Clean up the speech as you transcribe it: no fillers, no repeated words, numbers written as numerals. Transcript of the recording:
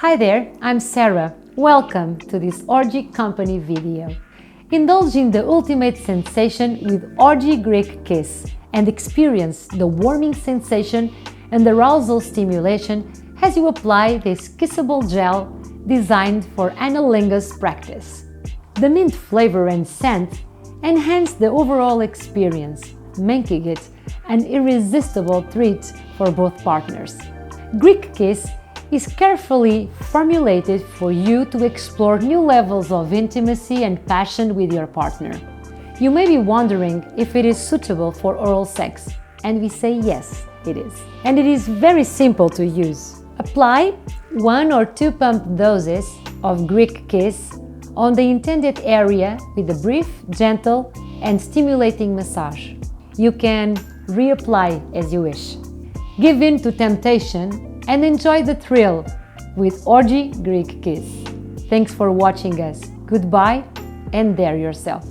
Hi there, I'm Sarah. Welcome to this Orgie Company video. Indulge in the ultimate sensation with Orgie Greek Kiss and experience the warming sensation and arousal stimulation as you apply this kissable gel designed for analingus practice. The mint flavor and scent enhance the overall experience, making it an irresistible treat for both partners. Greek Kiss is carefully formulated for you to explore new levels of intimacy and passion with your partner. You may be wondering if it is suitable for oral sex, and we say yes, it is. And it is very simple to use. Apply 1 or 2 pump doses of Greek Kiss on the intended area with a brief, gentle, and stimulating massage. You can reapply as you wish. Give in to temptation and enjoy the thrill with Orgie Greek Kiss. Thanks for watching us. Goodbye and dare yourself.